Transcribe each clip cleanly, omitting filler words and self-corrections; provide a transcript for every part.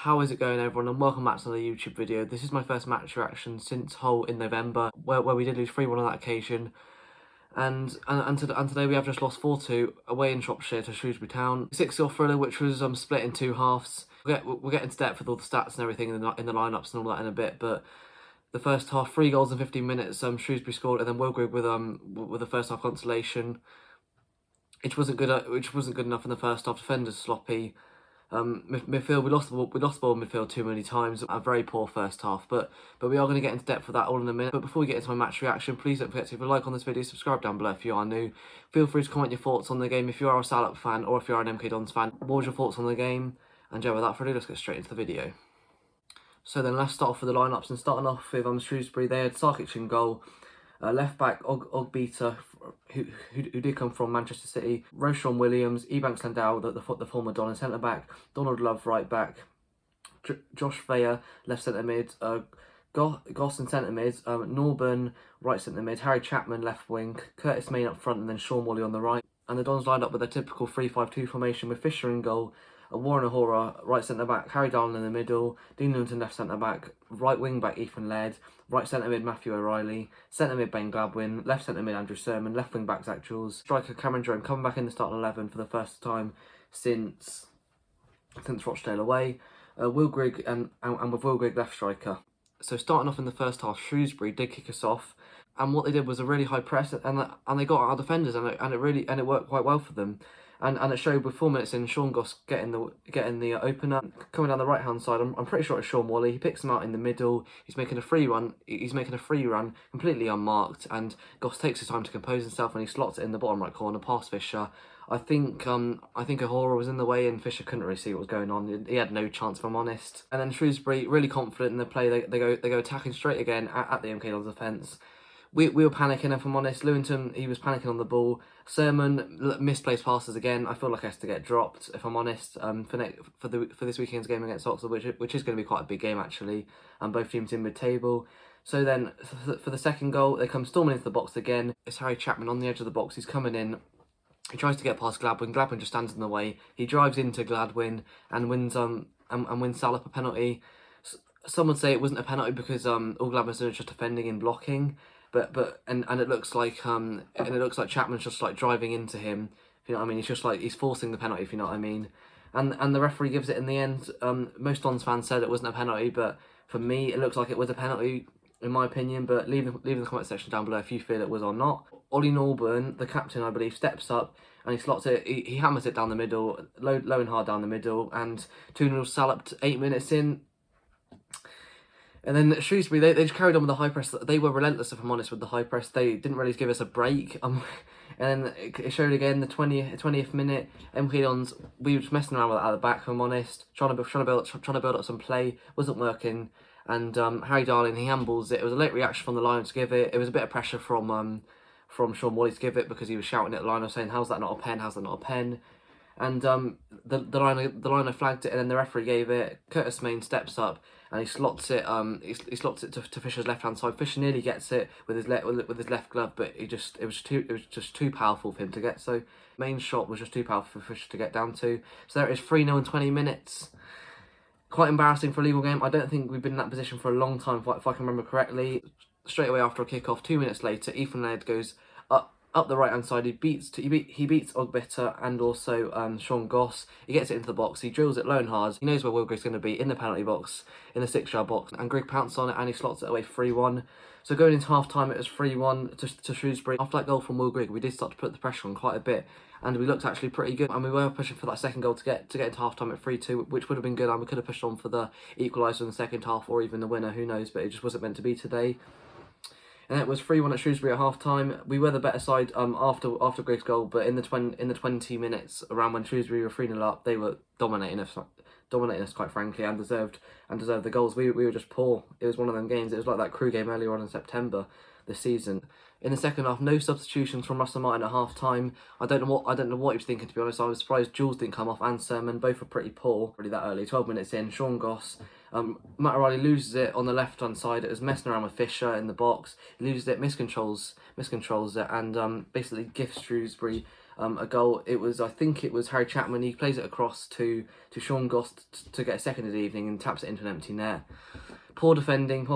How is it going, everyone, and welcome back to another YouTube video. This is my first match reaction since Hull in November, where we did lose 3-1 on that occasion. And today we have just lost 4-2 away in Shropshire to Shrewsbury Town. 6-0 thriller, which was split in two halves. We'll get into depth with all the stats and everything in the lineups and all that in a bit, but the first half, 3 goals in 15 minutes. Shrewsbury scored, and then Wilgrave with the first half consolation, which wasn't good enough in the first half. Defenders sloppy. Midfield, we lost the ball in midfield too many times. A very poor first half, but we are going to get into depth with that all in a minute. But before we get into my match reaction, please don't forget to leave a like on this video, subscribe down below if you are new. Feel free to comment your thoughts on the game if you are a Salop fan or if you are an MK Dons fan. What was your thoughts on the game? And yeah, without further ado, let's get straight into the video. So then let's start off with the lineups, and starting off with Shrewsbury. They had Sarkic in goal. Left back Ogbeta, who did come from Manchester City. Roshan Williams, Ebanks Landau, the former Don, centre back. Donald Love right back. Josh Thayer left centre mid. Goss in centre mid. Norburn right centre mid. Harry Chapman left wing. Curtis Main up front, and then Sean Morley on the right. And the Dons lined up with their typical 3-5-2 formation with Fisher in goal. Warren Ahora, right centre-back, Harry Darling in the middle, Dean Newton left centre-back, right wing-back Ethan Laird, right centre-mid Matthew O'Reilly, centre-mid Ben Gladwin, left centre-mid Andrew Sermon, left wing-back Zach Jules, striker Cameron Jerome coming back in the starting 11 for the first time since Rochdale away, Will Grigg and with Will Grigg left striker. So starting off in the first half, Shrewsbury did kick us off, and what they did was a really high press, and they got our defenders, and it worked quite well for them. And it showed with 4 minutes in, Sean Goss getting the opener, coming down the right hand side. I'm pretty sure it's Sean Morley. He picks him out in the middle. He's making a free run. Completely unmarked. And Goss takes his time to compose himself, and he slots it in the bottom right corner past Fisher. I think Ahora was in the way, and Fisher couldn't really see what was going on. He had no chance, if I'm honest. And then Shrewsbury, really confident in the play. They go attacking straight again at the MK Dons defence. We were panicking, if I'm honest. Lewington, he was panicking on the ball. Sermon misplaced passes again. I feel like he has to get dropped, if I'm honest, for this weekend's game against Oxford, which is going to be quite a big game actually, and both teams in mid-table. So then for the second goal, they come storming into the box again. It's Harry Chapman on the edge of the box. He's coming in. He tries to get past Gladwin. Gladwin just stands in the way. He drives into Gladwin and wins Salop a penalty. Some would say it wasn't a penalty because all Gladwin's doing is just defending and blocking. But it looks like Chapman's just like driving into him, if you know what I mean. He's just like he's forcing the penalty, if you know what I mean. And the referee gives it in the end. Most Dons fans said it wasn't a penalty, but for me it looks like it was a penalty in my opinion. But leave the comment section down below if you feel it was or not. Ollie Norburn, the captain I believe, steps up and he slots it. He hammers it down the middle, low and hard down the middle, and 2-0 Salop 8 minutes in. And then Shrewsbury, they just carried on with the high press. They were relentless, if I'm honest, with the high press. They didn't really give us a break. And then it showed again the 20th minute. MK Dons, we were just messing around with it at the back, if I'm honest, trying to build up some play. Wasn't working. And Harry Darling, he handballs it. It was a late reaction from the line to give it. It was a bit of pressure from Sean Morley to give it, because he was shouting at the line, saying, "How's that not a pen? How's that not a pen?" And the liner flagged it, and then the referee gave it. Curtis Main steps up and he slots it. He slots it to Fisher's left hand side. Fisher nearly gets it with his left glove, but it was just too powerful for him to get. So Main's shot was just too powerful for Fisher to get down to. So there it is, 3-0 in 20 minutes. Quite embarrassing for a legal game. I don't think we've been in that position for a long time, if I can remember correctly. Straight away after a kick-off, 2 minutes later, Ethan Laird goes up the right hand side. He beats Ogbeta and also Sean Goss. He gets it into the box. He drills it low and hard. He knows where Will Grigg's going to be, in the penalty box, in the 6-yard box, and Grigg pounced on it and he slots it away 3-1. So going into half time, it was 3-1 to Shrewsbury. After that goal from Will Grigg, we did start to put the pressure on quite a bit, and we looked actually pretty good. And we were pushing for that second goal to get into half time at 3-2, which would have been good. And we could have pushed on for the equaliser in the second half, or even the winner. Who knows? But it just wasn't meant to be today. And it was 3-1 at Shrewsbury at half time. We were the better side after Grigg's goal, but in the 20 minutes around when Shrewsbury were 3-0 up, they were dominating us quite frankly, and deserved the goals. We were just poor. It was one of them games. It was like that Crew game earlier on in September this season. In the second half, no substitutions from Russell Martin at half time. I don't know what he was thinking, to be honest. I was surprised Jules didn't come off, and Sermon. Both were pretty poor really that early. 12 minutes in, Sean Goss. Matt O'Reilly loses it on the left-hand side. It was messing around with Fisher in the box. He loses it, miscontrols it, and basically gifts Shrewsbury a goal. I think it was Harry Chapman. He plays it across to Sean Goss to get a second of the evening and taps it into an empty net. Poor defending,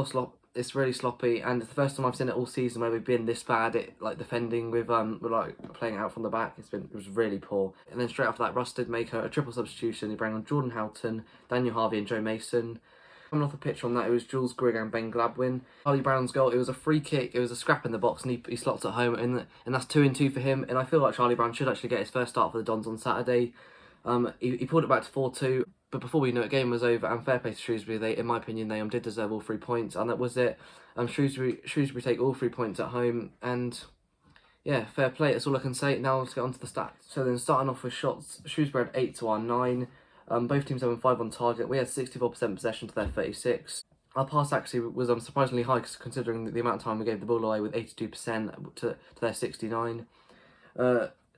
it's really sloppy, and it's the first time I've seen it all season where we've been this bad at like defending with like playing out from the back. It was really poor. And then straight after that, Russ did make a triple substitution. He brought on Jordan Houghton, Daniel Harvey, and Joe Mason. Coming off the pitch on that, it was Jules Grigg and Ben Gladwin. Charlie Brown's goal, it was a free kick, it was a scrap in the box, and he slots it home, and that's 2-2 for him. And I feel like Charlie Brown should actually get his first start for the Dons on Saturday. He pulled it back to 4-2, but before we know it, game was over, and fair play to Shrewsbury. In my opinion, they did deserve all 3 points, and that was it. Shrewsbury take all 3 points at home, and yeah, fair play, that's all I can say. Now let's get on to the stats. So then starting off with shots, Shrewsbury had 8 to our 9. Both teams having 5 on target. We had 64% possession to their 36. Our pass accuracy was surprisingly high considering the amount of time we gave the ball away, with 82% to their 69.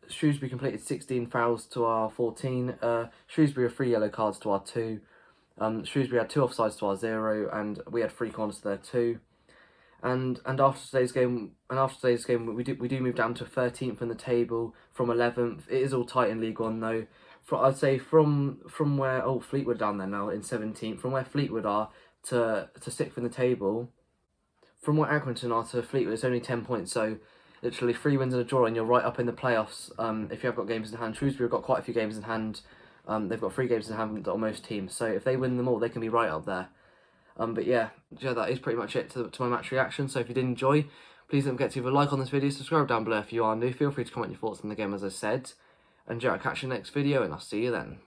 Shrewsbury completed 16 fouls to our 14. Shrewsbury had 3 yellow cards to our 2. Shrewsbury had 2 offsides to our 0, and we had 3 corners to their 2. And after today's game, we do move down to 13th in the table from 11th. It is all tight in League One though. I'd say from where Fleetwood down there now in 17th, from where Fleetwood are to 6th in the table, from where Accrington are to Fleetwood, it's only 10 points. So literally 3 wins and a draw, and you're right up in the playoffs. If you have got games in hand, Shrewsbury have got quite a few games in hand. They've got 3 games in hand on most teams. So if they win them all, they can be right up there. But yeah, that is pretty much it to my match reaction. So if you did enjoy, please don't forget to leave a like on this video, subscribe down below if you are new, feel free to comment your thoughts on the game as I said, and yeah, I'll catch you in the next video and I'll see you then.